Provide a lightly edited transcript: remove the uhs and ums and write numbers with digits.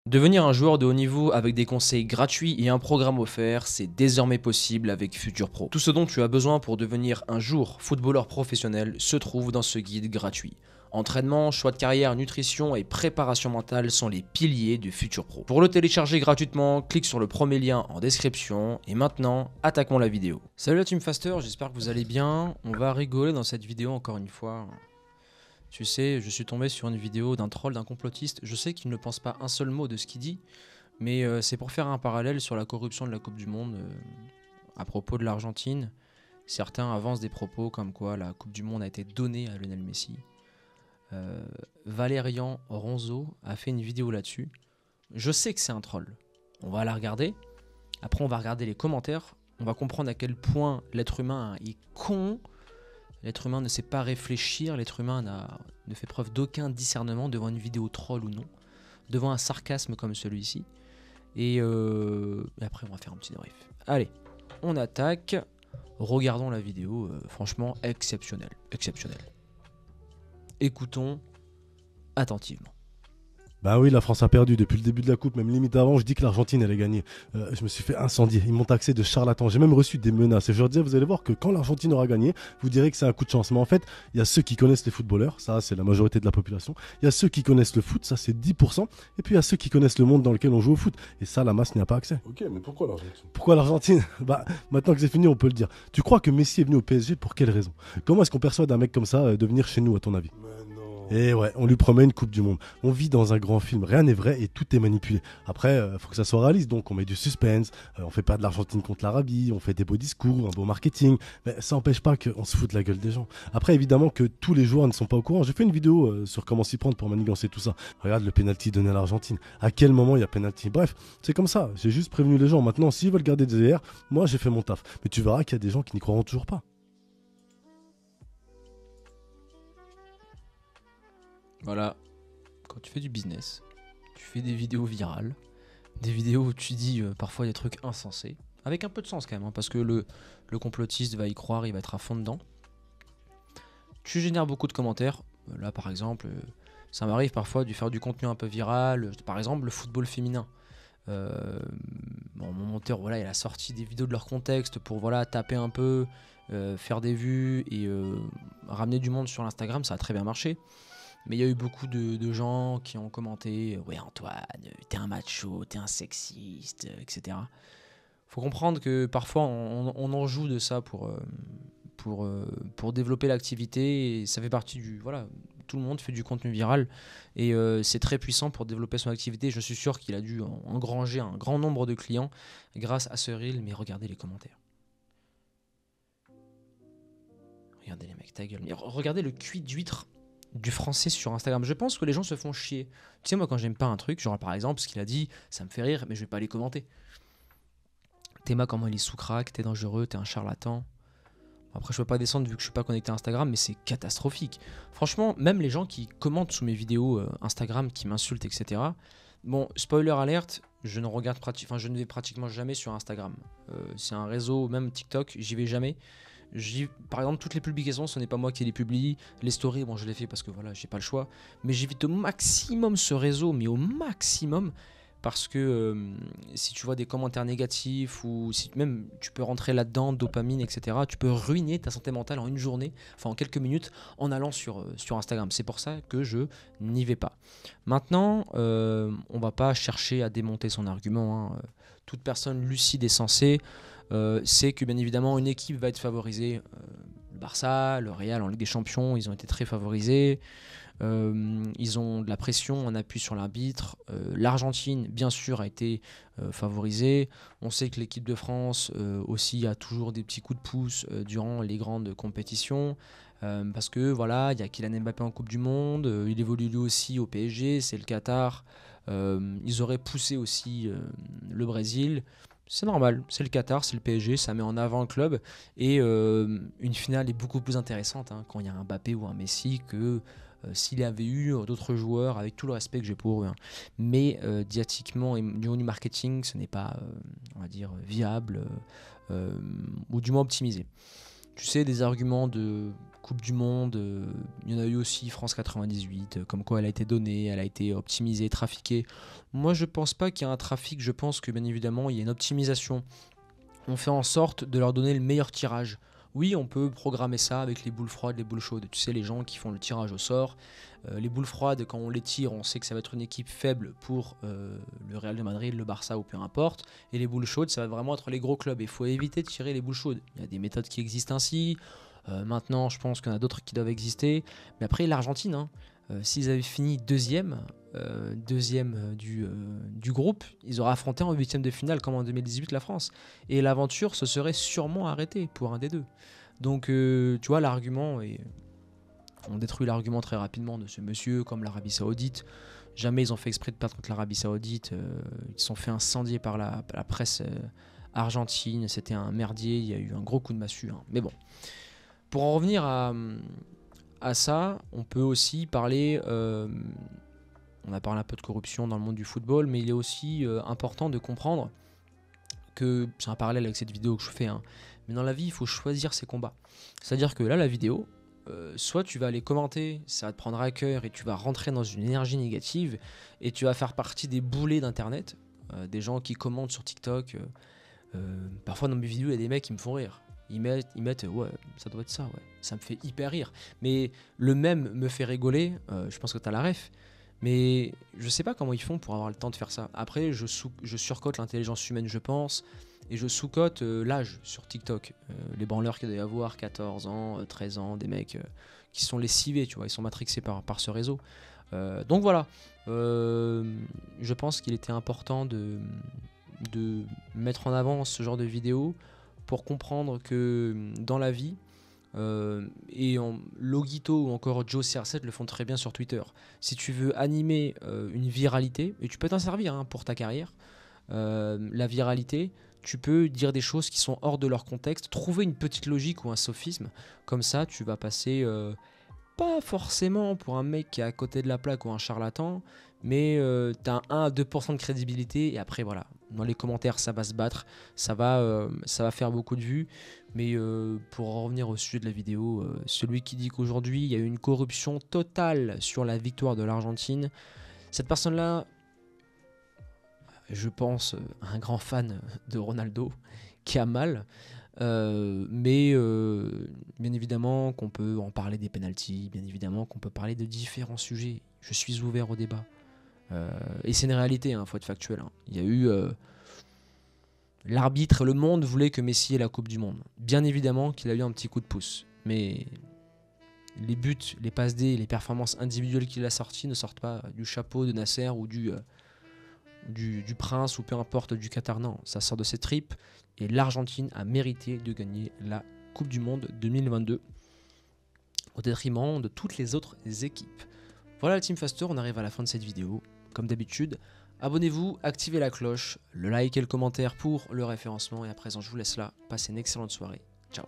Devenir un joueur de haut niveau avec des conseils gratuits et un programme offert, c'est désormais possible avec Futur Pro. Tout ce dont tu as besoin pour devenir un jour footballeur professionnel se trouve dans ce guide gratuit. Entraînement, choix de carrière, nutrition et préparation mentale sont les piliers de Futur Pro. Pour le télécharger gratuitement, clique sur le premier lien en description et maintenant, attaquons la vidéo. Salut la Team Faster, j'espère que vous allez bien. On va rigoler dans cette vidéo encore une fois. Tu sais, je suis tombé sur une vidéo d'un troll, d'un complotiste. Je sais qu'il ne pense pas un seul mot de ce qu'il dit, mais c'est pour faire un parallèle sur la corruption de la Coupe du Monde à propos de l'Argentine. Certains avancent des propos comme quoi la Coupe du Monde a été donnée à Lionel Messi. Valérian Ronzo a fait une vidéo là-dessus. Je sais que c'est un troll. On va la regarder. Après, on va regarder les commentaires. On va comprendre à quel point l'être humain est con. L'être humain ne sait pas réfléchir, l'être humain ne fait preuve d'aucun discernement devant une vidéo troll ou non, devant un sarcasme comme celui-ci. Et après, on va faire un petit débrief. Allez, on attaque. Regardons la vidéo, franchement exceptionnelle. Écoutons attentivement. Bah oui, la France a perdu depuis le début de la coupe, même limite avant, je dis que l'Argentine allait gagner. Je me suis fait incendier, ils m'ont taxé de charlatan, j'ai même reçu des menaces. Et je leur disais, vous allez voir que quand l'Argentine aura gagné, vous direz que c'est un coup de chance. Mais en fait, il y a ceux qui connaissent les footballeurs, ça c'est la majorité de la population. Il y a ceux qui connaissent le foot, ça c'est 10%. Et puis il y a ceux qui connaissent le monde dans lequel on joue au foot. Et ça, la masse n'y a pas accès. Ok, mais pourquoi l'Argentine? Pourquoi l'Argentine? Bah, maintenant que c'est fini, on peut le dire. Tu crois que Messi est venu au PSG pour quelle raison? Comment est-ce qu'on perçoit d'un mec comme ça de venir chez nous, à ton avis? Mais non. Et ouais, on lui promet une Coupe du Monde. On vit dans un grand film, rien n'est vrai et tout est manipulé. Après, faut que ça soit réaliste, donc on met du suspense, on fait pas de l'Argentine contre l'Arabie, on fait des beaux discours, un beau marketing, mais ça n'empêche pas qu'on se fout de la gueule des gens. Après, évidemment que tous les joueurs ne sont pas au courant. J'ai fait une vidéo sur comment s'y prendre pour manigancer tout ça. Regarde le penalty donné à l'Argentine. À quel moment il y a penalty? Bref, c'est comme ça. J'ai juste prévenu les gens. Maintenant, s'ils veulent garder des airs, moi j'ai fait mon taf. Mais tu verras qu'il y a des gens qui n'y croiront toujours pas. Voilà, quand tu fais du business, tu fais des vidéos virales, des vidéos où tu dis parfois des trucs insensés, avec un peu de sens quand même, hein, parce que le complotiste va y croire, il va être à fond dedans. Tu génères beaucoup de commentaires. Là par exemple, ça m'arrive parfois de faire du contenu un peu viral, par exemple le football féminin. Bon, mon monteur, voilà, il a sorti des vidéos de leur contexte pour voilà, taper un peu, faire des vues et ramener du monde sur l'Instagram, ça a très bien marché. Mais il y a eu beaucoup de gens qui ont commenté « Ouais Antoine, t'es un macho, t'es un sexiste, etc. » Faut comprendre que parfois on en joue de ça pour développer l'activité et ça fait partie du... Voilà, tout le monde fait du contenu viral et c'est très puissant pour développer son activité. Je suis sûr qu'il a dû engranger un grand nombre de clients grâce à ce reel, mais regardez les commentaires. Regardez les mecs, ta gueule. Mais regardez le cuit d'huître du français sur Instagram. Je pense que les gens se font chier. Tu sais, moi, quand j'aime pas un truc, genre par exemple, ce qu'il a dit, ça me fait rire, mais je vais pas les commenter. Théma, comment il est sous-crack, t'es dangereux, t'es un charlatan. Après, je peux pas descendre vu que je suis pas connecté à Instagram, mais c'est catastrophique. Franchement, même les gens qui commentent sous mes vidéos Instagram, qui m'insultent, etc. Bon, spoiler alerte, je ne vais pratiquement jamais sur Instagram. C'est un réseau, même TikTok, j'y vais jamais. Par exemple, toutes les publications, ce n'est pas moi qui les publie. Les stories, bon, je les fais parce que voilà, j'ai pas le choix. Mais j'évite au maximum ce réseau, mais au maximum. Parce que si tu vois des commentaires négatifs ou si même tu peux rentrer là-dedans, dopamine, etc., tu peux ruiner ta santé mentale en une journée, enfin en quelques minutes, en allant sur Instagram. C'est pour ça que je n'y vais pas. Maintenant, on va pas chercher à démonter son argument, hein. Toute personne lucide et sensée sait que bien évidemment une équipe va être favorisée. Le Barça, le Real en Ligue des Champions, ils ont été très favorisés. Ils ont de la pression en appui sur l'arbitre. L'Argentine, bien sûr, a été favorisée. On sait que l'équipe de France aussi a toujours des petits coups de pouce durant les grandes compétitions. Parce que voilà, il y a Kylian Mbappé en Coupe du Monde. Il évolue lui aussi au PSG, c'est le Qatar. Ils auraient poussé aussi le Brésil. C'est normal, c'est le Qatar, c'est le PSG, ça met en avant le club. Et une finale est beaucoup plus intéressante quand il y a un Mbappé ou un Messi que s'il y avait eu d'autres joueurs, avec tout le respect que j'ai pour eux. Mais diatiquement et du niveau du marketing, ce n'est pas, on va dire, viable ou du moins optimisé. tu sais, des arguments de Coupe du Monde, il y en a eu aussi France 98, comme quoi elle a été donnée, elle a été optimisée, trafiquée. Moi, je pense pas qu'il y ait un trafic, je pense que bien évidemment, il y a une optimisation. On fait en sorte de leur donner le meilleur tirage. Oui, on peut programmer ça avec les boules froides, les boules chaudes. Tu sais, les gens qui font le tirage au sort. Les boules froides, quand on les tire, on sait que ça va être une équipe faible pour le Real de Madrid, le Barça ou peu importe. Et les boules chaudes, ça va vraiment être les gros clubs. Il faut éviter de tirer les boules chaudes. Il y a des méthodes qui existent ainsi. Maintenant, je pense qu'il y en a d'autres qui doivent exister. Mais après, l'Argentine, hein, s'ils avaient fini deuxième du groupe, ils auraient affronté en huitième de finale, comme en 2018, la France. Et l'aventure se serait sûrement arrêtée pour un des deux. Donc, tu vois, l'argument, et on détruit l'argument très rapidement de ce monsieur, comme l'Arabie Saoudite. Jamais ils ont fait exprès de perdre contre l'Arabie Saoudite. Ils se sont fait incendier par la presse argentine. C'était un merdier, il y a eu un gros coup de massue. Hein. Mais bon. Pour en revenir à ça, on peut aussi parler, on a parlé un peu de corruption dans le monde du football, mais il est aussi important de comprendre que, c'est un parallèle avec cette vidéo que je fais, hein, mais dans la vie, il faut choisir ses combats. C'est-à-dire que là, la vidéo, soit tu vas aller commenter, ça va te prendre à cœur et tu vas rentrer dans une énergie négative et tu vas faire partie des boulets d'internet, des gens qui commentent sur TikTok. Parfois dans mes vidéos, il y a des mecs qui me font rire. Ils mettent ouais, ça doit être ça, ouais. Ça me fait hyper rire. Mais le même me fait rigoler, je pense que t'as la ref. Mais je sais pas comment ils font pour avoir le temps de faire ça. Après, je surcote l'intelligence humaine, je pense. Et je sous-cote l'âge sur TikTok. Les branleurs qu'il doit y avoir, 14 ans, 13 ans, des mecs qui sont lessivés, tu vois. Ils sont matrixés par ce réseau. Donc voilà. Je pense qu'il était important de mettre en avant ce genre de vidéos pour comprendre que dans la vie, Loguito ou encore Joe CR7 le font très bien sur Twitter. Si tu veux animer une viralité, et tu peux t'en servir hein, pour ta carrière, la viralité, tu peux dire des choses qui sont hors de leur contexte, trouver une petite logique ou un sophisme, comme ça tu vas passer pas forcément pour un mec qui est à côté de la plaque ou un charlatan, mais tu as 1 à 2% de crédibilité et après voilà, dans les commentaires ça va se battre, ça va faire beaucoup de vues, mais pour en revenir au sujet de la vidéo, celui qui dit qu'aujourd'hui il y a eu une corruption totale sur la victoire de l'Argentine, cette personne-là, je pense, un grand fan de Ronaldo qui a mal. Mais bien évidemment qu'on peut en parler des pénaltys, bien évidemment qu'on peut parler de différents sujets. Je suis ouvert au débat. Et c'est une réalité, hein, faut être factuel. Hein. Il y a eu l'arbitre, le monde voulait que Messi ait la Coupe du Monde. Bien évidemment qu'il a eu un petit coup de pouce, mais les buts, les passes D, les performances individuelles qu'il a sorties ne sortent pas du chapeau de Nasser ou du Prince ou peu importe du Qatar. Non, ça sort de ses tripes. Et l'Argentine a mérité de gagner la Coupe du Monde 2022 au détriment de toutes les autres équipes. Voilà la Team Faster, on arrive à la fin de cette vidéo. Comme d'habitude, abonnez-vous, activez la cloche, le like et le commentaire pour le référencement. Et à présent, je vous laisse là. Passez une excellente soirée. Ciao.